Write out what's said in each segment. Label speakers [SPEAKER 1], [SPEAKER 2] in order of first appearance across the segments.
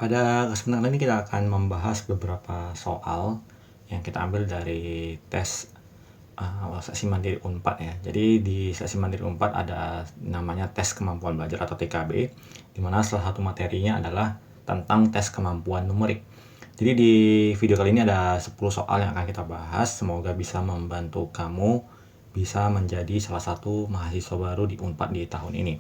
[SPEAKER 1] Pada kesempatan ini kita akan membahas beberapa soal yang kita ambil dari tes sesi mandiri Unpad ya. Jadi di sesi mandiri Unpad ada namanya tes kemampuan belajar atau TKB, di mana salah satu materinya adalah tentang tes kemampuan numerik. Jadi di video kali ini ada 10 soal yang akan kita bahas. Semoga bisa membantu kamu bisa menjadi salah satu mahasiswa baru di Unpad di tahun ini.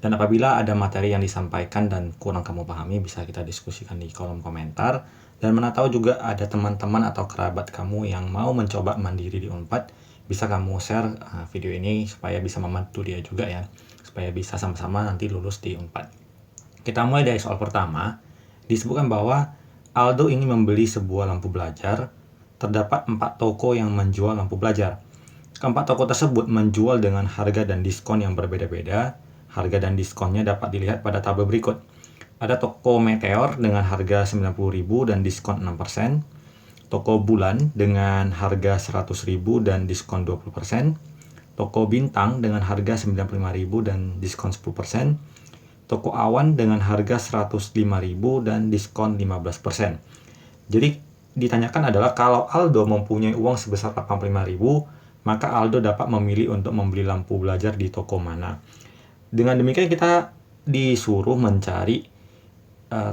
[SPEAKER 1] Dan apabila ada materi yang disampaikan dan kurang kamu pahami, bisa kita diskusikan di kolom komentar. Dan mana tahu juga ada teman-teman atau kerabat kamu yang mau mencoba mandiri di Unpad, bisa kamu share video ini supaya bisa membantu dia juga ya, supaya bisa sama-sama nanti lulus di Unpad. Kita mulai dari soal pertama. Disebutkan bahwa Aldo ingin membeli sebuah lampu belajar. Terdapat 4 toko yang menjual lampu belajar. Keempat toko tersebut menjual dengan harga dan diskon yang berbeda-beda. Harga dan diskonnya dapat dilihat pada tabel berikut. Ada toko Meteor dengan harga 90.000 dan diskon 6%. Toko Bulan dengan harga 100.000 dan diskon 20%. Toko Bintang dengan harga 95.000 dan diskon 10%. Toko Awan dengan harga 105.000 dan diskon 15%. Jadi ditanyakan adalah kalau Aldo mempunyai uang sebesar 85.000, maka Aldo dapat memilih untuk membeli lampu belajar di toko mana. Dengan demikian kita disuruh mencari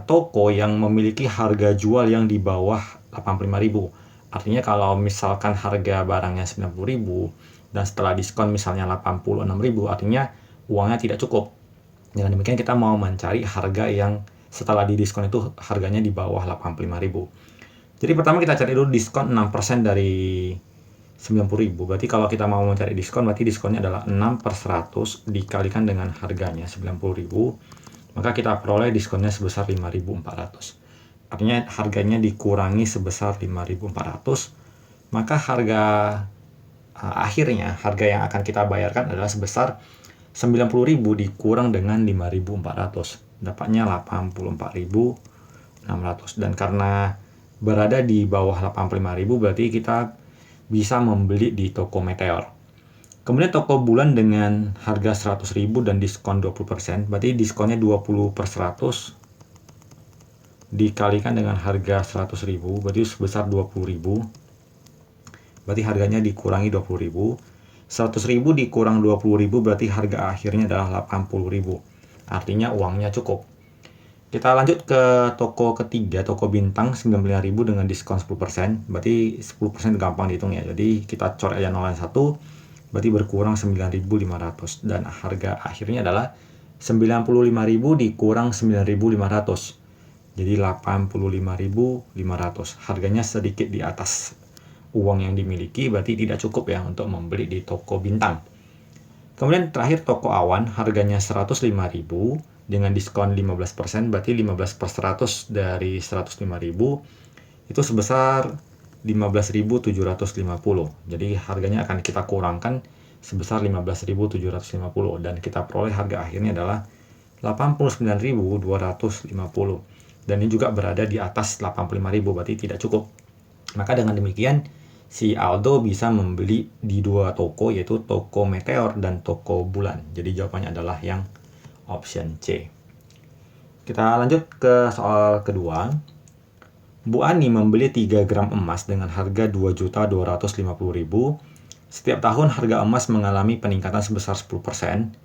[SPEAKER 1] toko yang memiliki harga jual yang di bawah 85.000. Artinya kalau misalkan harga barangnya 90.000 dan setelah diskon misalnya 86.000, artinya uangnya tidak cukup. Dengan demikian kita mau mencari harga yang setelah didiskon itu harganya di bawah 85.000. Jadi pertama kita cari dulu diskon 6% dari 90.000. Berarti kalau kita mau mencari diskon, berarti diskonnya adalah 6 per 100 dikalikan dengan harganya 90.000. Maka kita peroleh diskonnya sebesar 5.400. Artinya harganya dikurangi sebesar 5.400. Maka harga akhirnya, harga yang akan kita bayarkan adalah sebesar 90.000 dikurang dengan 5.400. Dapatnya 84.600. Dan karena berada di bawah 85.000, berarti kita bisa membeli di toko Meteor. Kemudian toko Bulan dengan harga 100.000 dan diskon 20%, berarti diskonnya 20 per 100 dikalikan dengan harga 100.000, berarti sebesar 20.000. Berarti harganya dikurangi 20.000. 100.000 dikurang 20.000 berarti harga akhirnya adalah 80.000. Artinya uangnya cukup. Kita lanjut ke toko ketiga, toko Bintang 95.000 dengan diskon 10%. Berarti 10% gampang dihitung ya. Jadi kita coret aja 0,1, berarti berkurang 9.500. Dan harga akhirnya adalah 95.000 dikurang 9.500. Jadi 85.500. Harganya sedikit di atas uang yang dimiliki, berarti tidak cukup ya untuk membeli di toko Bintang. Kemudian terakhir toko Awan, harganya 105.000 dengan diskon 15%, berarti 15 per 100 dari 105.000 itu sebesar 15.750. Jadi harganya akan kita kurangkan sebesar 15.750 dan kita peroleh harga akhirnya adalah 89.250. Dan ini juga berada di atas 85.000, berarti tidak cukup. Maka dengan demikian si Aldo bisa membeli di dua toko, yaitu toko Meteor dan toko Bulan. Jadi jawabannya adalah yang option C. Kita lanjut ke soal kedua. Bu Ani membeli 3 gram emas dengan harga 2.250.000. Setiap tahun harga emas mengalami peningkatan sebesar 10%.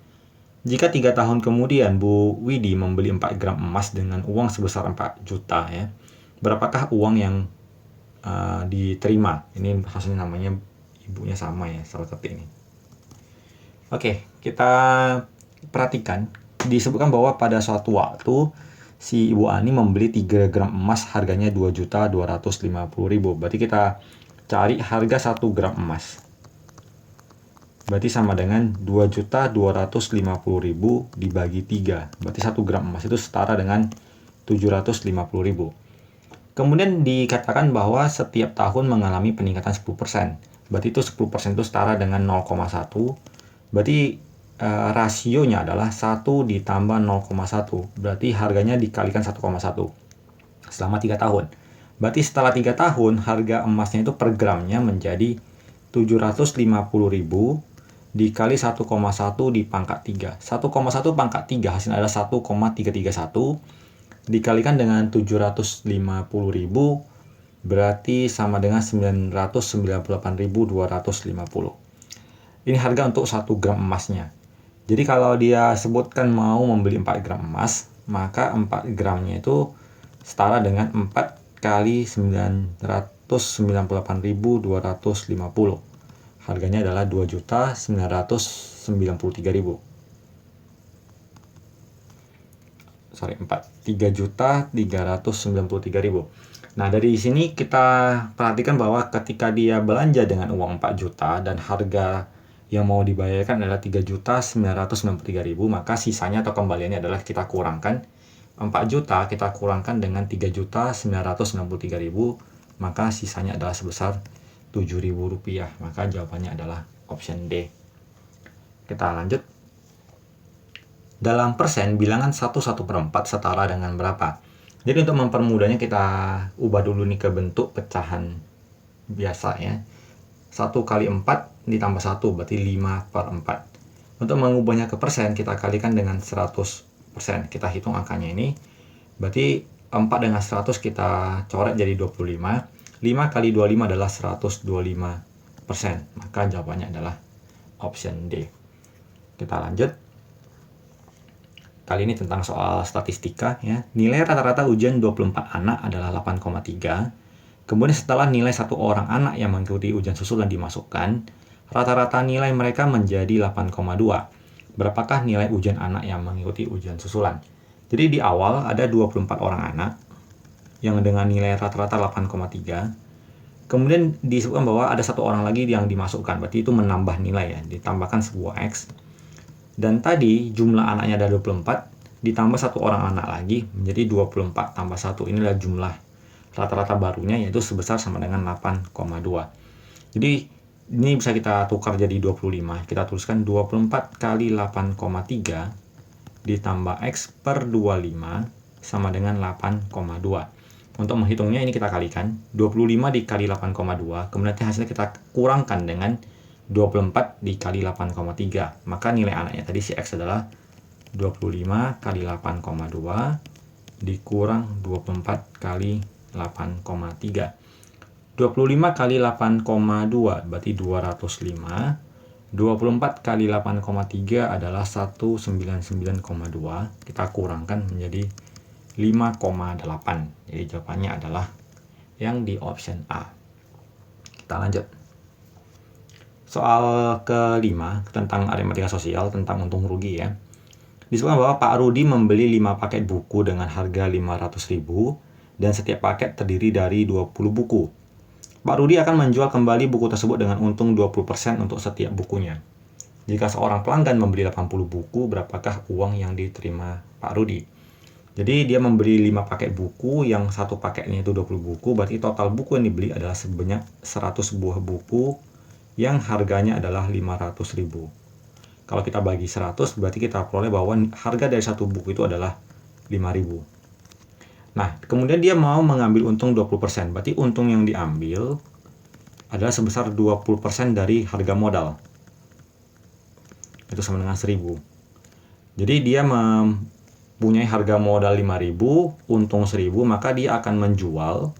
[SPEAKER 1] Jika 3 tahun kemudian Bu Widi membeli 4 gram emas dengan uang sebesar 4 juta ya, berapakah uang yang diterima? Ini hasilnya namanya ibunya sama ya, salah satu ini. Oke, kita perhatikan. Disebutkan bahwa pada suatu waktu si Ibu Ani membeli 3 gram emas harganya 2.250.000. Berarti kita cari harga 1 gram emas. Berarti sama dengan 2.250.000 dibagi 3. Berarti 1 gram emas itu setara dengan 750.000. Kemudian dikatakan bahwa setiap tahun mengalami peningkatan 10%. Berarti itu 10% itu setara dengan 0,1. Berarti rasionya adalah 1 ditambah 0,1. Berarti harganya dikalikan 1,1 selama 3 tahun. Berarti setelah 3 tahun harga emasnya itu per gramnya menjadi 750.000 dikali 1,1 dipangkat 3. 1,1 pangkat 3 hasilnya adalah 1,331. dikalikan dengan 750.000 berarti sama dengan 998.250. Ini harga untuk 1 gram emasnya. Jadi kalau dia sebutkan mau membeli 4 gram emas, maka 4 gramnya itu setara dengan 4 kali 998.250. Harganya adalah 2.993.000. Sorry, 3.393.000. Nah, dari sini kita perhatikan bahwa ketika dia belanja dengan uang 4 juta dan harga yang mau dibayarkan adalah 3.993.000, maka sisanya atau kembaliannya adalah kita kurangkan 4 juta, kita kurangkan dengan 3.993.000, maka sisanya adalah sebesar Rp7.000. Maka jawabannya adalah option D. Kita lanjut. Dalam persen, bilangan 1/4 setara dengan berapa? Jadi untuk mempermudahnya kita ubah dulu nih ke bentuk pecahan biasa ya. 1 kali 4 ditambah 1 berarti 5/4. Untuk mengubahnya ke persen, kita kalikan dengan 100%. Kita hitung angkanya ini. Berarti 4 dengan 100 kita coret jadi 25. 5 kali 25 adalah 125%. Maka jawabannya adalah option D. Kita lanjut. Kali ini tentang soal statistika ya. Nilai rata-rata ujian 24 anak adalah 8,3. Kemudian setelah nilai 1 orang anak yang mengikuti ujian susulan dimasukkan, rata-rata nilai mereka menjadi 8,2. Berapakah nilai ujian anak yang mengikuti ujian susulan? Jadi di awal ada 24 orang anak yang dengan nilai rata-rata 8,3. Kemudian disebutkan bahwa ada 1 orang lagi yang dimasukkan, berarti itu menambah nilai ya, ditambahkan sebuah X. Dan tadi jumlah anaknya ada 24, ditambah 1 orang anak lagi menjadi 24 tambah 1. Inilah jumlah rata-rata barunya, yaitu sebesar sama dengan 8,2. Jadi ini bisa kita tukar jadi 25. Kita tuliskan 24 kali 8,3 ditambah X per 25 sama dengan 8,2. Untuk menghitungnya ini kita kalikan. 25 dikali 8,2, kemudian hasilnya kita kurangkan dengan 24 dikali 8,3. Maka nilai anaknya tadi si X adalah 25 kali 8,2 dikurang 24 kali 8,3. 25 kali 8,2 berarti 205. 24 kali 8,3 adalah 199,2. Kita kurangkan menjadi 5,8. Jadi jawabannya adalah yang di option A. Kita lanjut. Soal kelima tentang aritmatika sosial tentang untung rugi ya. Disebutkan bahwa Pak Rudi membeli 5 paket buku dengan harga 500.000 dan setiap paket terdiri dari 20 buku. Pak Rudi akan menjual kembali buku tersebut dengan untung 20% untuk setiap bukunya. Jika seorang pelanggan membeli 80 buku, berapakah uang yang diterima Pak Rudi? Jadi dia membeli 5 paket buku, yang satu paketnya itu 20 buku, berarti total buku yang dibeli adalah sebanyak 100 buah buku yang harganya adalah 500.000. Kalau kita bagi 100, berarti kita peroleh bahwa harga dari satu buku itu adalah 5.000. Nah, kemudian dia mau mengambil untung 20%. Berarti untung yang diambil adalah sebesar 20% dari harga modal. Itu sama dengan 1.000. Jadi dia mempunyai harga modal 5.000, untung 1.000, maka dia akan menjual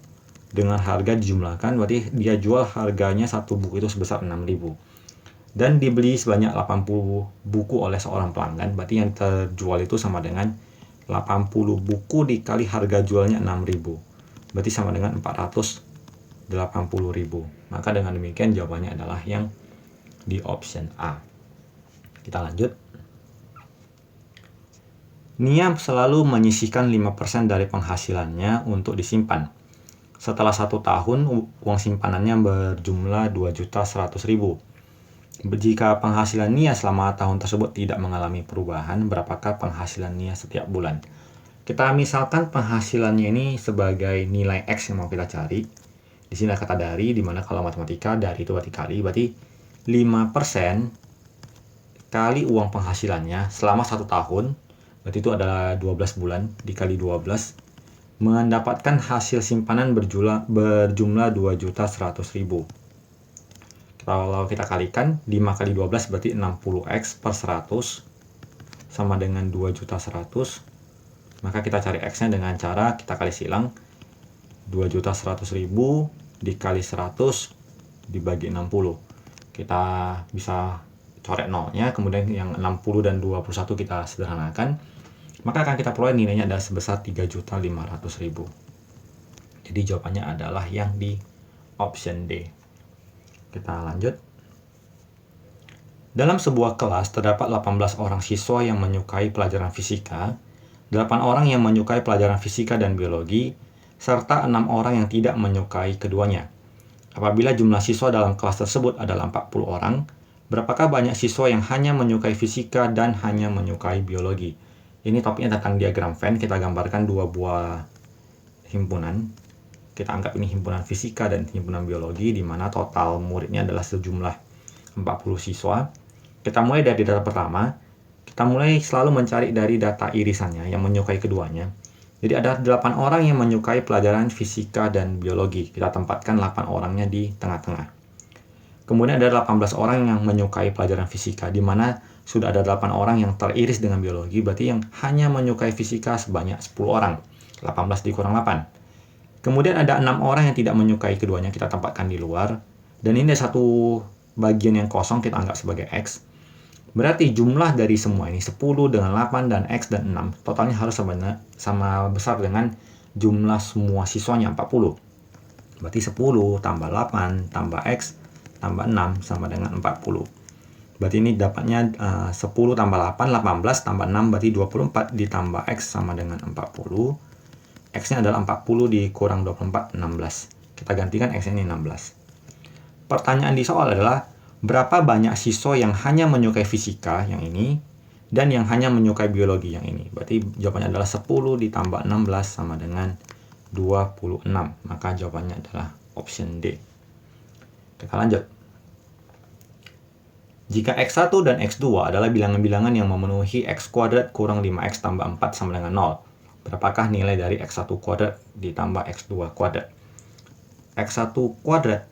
[SPEAKER 1] dengan harga dijumlahkan, berarti dia jual harganya satu buku itu sebesar 6.000. Dan dibeli sebanyak 80 buku oleh seorang pelanggan, berarti yang terjual itu sama dengan 80 buku dikali harga jualnya 6.000. Berarti sama dengan 480.000. Maka dengan demikian jawabannya adalah yang di option A. Kita lanjut. Nia selalu menyisihkan 5% dari penghasilannya untuk disimpan. Setelah 1 tahun, uang simpanannya berjumlah 2.100.000. Jika penghasilan Nia selama tahun tersebut tidak mengalami perubahan, berapakah penghasilan Nia setiap bulan? Kita misalkan penghasilannya ini sebagai nilai X yang mau kita cari. Di sini ada kata dari, dimana kalau matematika dari itu berarti kali, berarti 5% kali uang penghasilannya selama 1 tahun, berarti itu adalah 12 bulan dikali 12, mendapatkan hasil simpanan berjumlah 2.100.000. Kalau kita kalikan 5 kali 12 berarti 60x per 100 sama dengan 2.100.000. Maka kita cari X-nya dengan cara kita kali silang. 2.100.000 dikali 100 dibagi 60. Kita bisa coret nolnya, kemudian yang 60 dan 21 kita sederhanakan. Maka akan kita peroleh nilainya adalah sebesar 3.500.000. Jadi jawabannya adalah yang di option D. Kita lanjut. Dalam sebuah kelas terdapat 18 orang siswa yang menyukai pelajaran fisika, 8 orang yang menyukai pelajaran fisika dan biologi, serta 6 orang yang tidak menyukai keduanya. Apabila jumlah siswa dalam kelas tersebut adalah 40 orang, berapakah banyak siswa yang hanya menyukai fisika dan hanya menyukai biologi? Ini topiknya tentang diagram Venn. Kita gambarkan dua buah himpunan. Kita anggap ini himpunan fisika dan himpunan biologi, di mana total muridnya adalah sejumlah 40 siswa. Kita mulai dari data pertama. Kita mulai selalu mencari dari data irisannya yang menyukai keduanya. Jadi ada 8 orang yang menyukai pelajaran fisika dan biologi. Kita tempatkan 8 orangnya di tengah-tengah. Kemudian ada 18 orang yang menyukai pelajaran fisika, di mana sudah ada 8 orang yang teriris dengan biologi, berarti yang hanya menyukai fisika sebanyak 10 orang. 18 dikurang 8. Kemudian ada 6 orang yang tidak menyukai keduanya, kita tempatkan di luar. Dan ini ada satu bagian yang kosong, kita anggap sebagai X. Berarti jumlah dari semua ini 10 dengan 8 dan X dan 6 totalnya harus sama besar dengan jumlah semua siswanya 40. Berarti 10 tambah 8 tambah X tambah 6 sama dengan 40. Berarti ini dapatnya 10 tambah 8 18 tambah 6 berarti 24 ditambah X sama dengan 40. X-nya adalah 40 dikurang 24 16. Kita gantikan X-nya ini 16. Pertanyaan di soal adalah berapa banyak siswa yang hanya menyukai fisika yang ini dan yang hanya menyukai biologi yang ini. Berarti jawabannya adalah 10 ditambah 16 sama dengan 26. Maka jawabannya adalah option D. Kita lanjut. Jika X1 dan X2 adalah bilangan-bilangan yang memenuhi X kuadrat kurang 5X tambah 4 sama dengan 0, berapakah nilai dari X1 kuadrat ditambah X2 kuadrat? X1 kuadrat,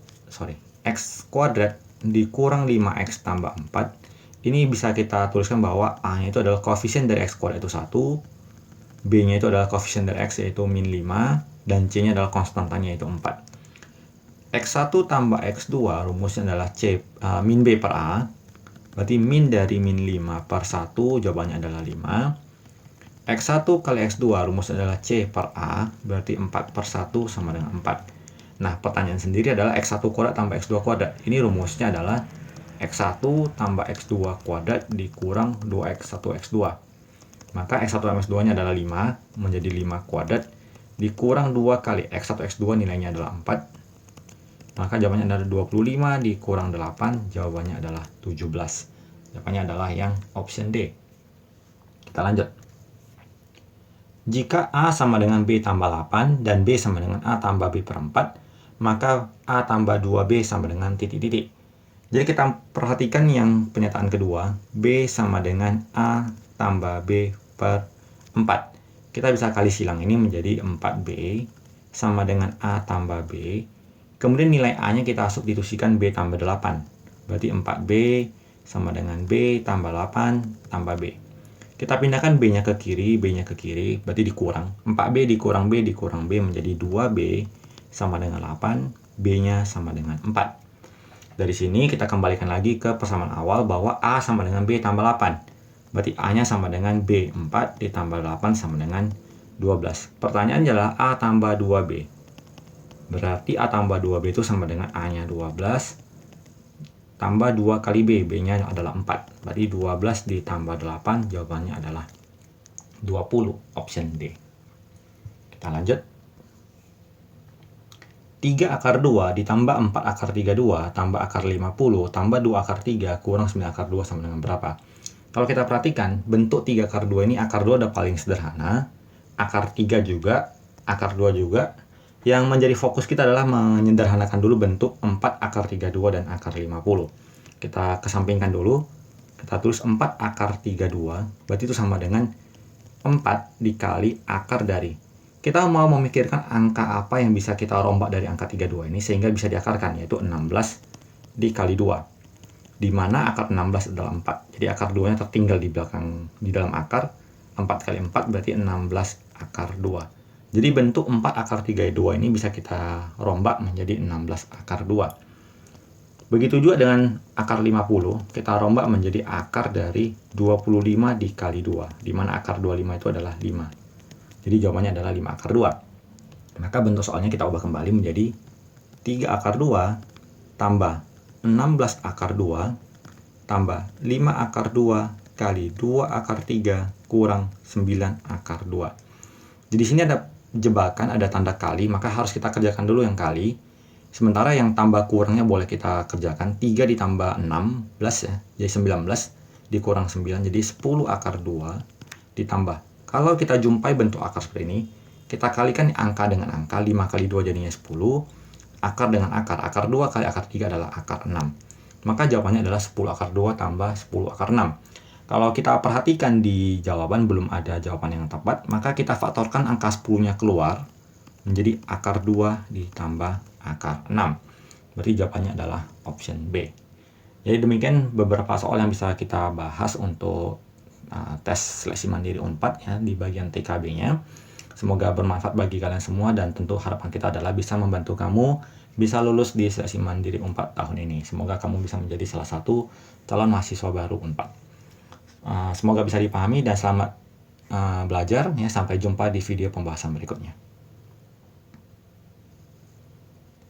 [SPEAKER 1] X kuadrat dikurang 5X tambah 4. Ini bisa kita tuliskan bahwa A-nya itu adalah koefisien dari X kuadrat itu 1, B-nya itu adalah koefisien dari X yaitu min 5, dan C-nya adalah konstantanya yaitu 4. X1 tambah X2 rumusnya adalah min B per A. Berarti min dari min 5 per 1 jawabannya adalah 5. X1 kali X2 rumusnya adalah C per A. Berarti 4 per 1 sama dengan 4. Nah, pertanyaan sendiri adalah X1 kuadrat tambah X2 kuadrat. Ini rumusnya adalah X1 tambah X2 kuadrat dikurang 2X1 X2. Maka X1 tambah X2-nya adalah 5, menjadi 5 kuadrat. Dikurang 2 kali X1 X2 nilainya adalah 4. Maka jawabannya adalah 25 dikurang 8, jawabannya adalah 17. Jawabannya adalah yang option D. Kita lanjut. Jika A sama dengan B tambah 8 dan B sama dengan A tambah B per 4, maka A tambah 2B sama dengan titik-titik. Jadi kita perhatikan yang pernyataan kedua, B sama dengan A tambah B per 4. Kita bisa kali silang ini menjadi 4B sama dengan A tambah B. Kemudian nilai A-nya kita substitusikan B tambah 8. Berarti 4B sama dengan B tambah 8 tambah B. Kita pindahkan B-nya ke kiri, B-nya ke kiri, berarti dikurang. 4B dikurang B dikurang B menjadi 2B sama dengan 8, B-nya sama dengan 4. Dari sini kita kembalikan lagi ke persamaan awal bahwa A sama dengan B tambah 8. Berarti A-nya sama dengan B, 4 ditambah 8 sama dengan 12. Pertanyaannya adalah A tambah 2B. Berarti A tambah 2B itu sama dengan A-nya 12 tambah 2 kali B, B-nya adalah 4. Berarti 12 ditambah 8, jawabannya adalah 20, option D. Kita lanjut. 3 akar 2 ditambah 4 akar 32 tambah akar 50 tambah 2 akar 3 kurang 9 akar 2 sama dengan berapa? Kalau kita perhatikan, bentuk 3 akar 2 ini, akar 2 udah paling sederhana, akar 3 juga, akar 2 juga. Yang menjadi fokus kita adalah menyederhanakan dulu bentuk 4 akar 32 dan akar 50. Kita kesampingkan dulu, kita tulis 4 akar 32, berarti itu sama dengan 4 dikali akar dari. Kita mau memikirkan angka apa yang bisa kita rombak dari angka 32 ini sehingga bisa diakarkan, yaitu 16 dikali 2. Di mana akar 16 adalah 4. Jadi akar 2-nya tertinggal di dalam akar. 4 kali 4 berarti 16 akar 2. Jadi bentuk 4 akar 32 ini bisa kita rombak menjadi 16 akar 2. Begitu juga dengan akar 50, kita rombak menjadi akar dari 25 dikali 2, di mana akar 25 itu adalah 5. Jadi jawabannya adalah 5 akar 2. Maka bentuk soalnya kita ubah kembali menjadi 3 akar 2 tambah 16 akar 2 tambah 5 akar 2 kali 2 akar 3 kurang 9 akar 2. Jadi sini ada jebakan, ada tanda kali, maka harus kita kerjakan dulu yang kali. Sementara yang tambah kurangnya boleh kita kerjakan. 3 ditambah 16 ya, jadi 19 dikurang 9, jadi 10 akar 2 ditambah. Kalau kita jumpai bentuk akar seperti ini, kita kalikan angka dengan angka, 5 kali 2 jadinya 10, akar dengan akar 2 kali akar 3 adalah akar 6. Maka jawabannya adalah 10 akar 2 tambah 10 akar 6. Kalau kita perhatikan di jawaban belum ada jawaban yang tepat, maka kita faktorkan angka 10-nya keluar menjadi akar 2 ditambah akar 6. Berarti jawabannya adalah option B. Jadi demikian beberapa soal yang bisa kita bahas untuk tes seleksi mandiri Unpad ya di bagian TKB-nya. Semoga bermanfaat bagi kalian semua, dan tentu harapan kita adalah bisa membantu kamu bisa lulus di seleksi mandiri Unpad tahun ini. Semoga kamu bisa menjadi salah satu calon mahasiswa baru Unpad. Semoga bisa dipahami dan selamat belajar ya. Sampai jumpa di video pembahasan berikutnya.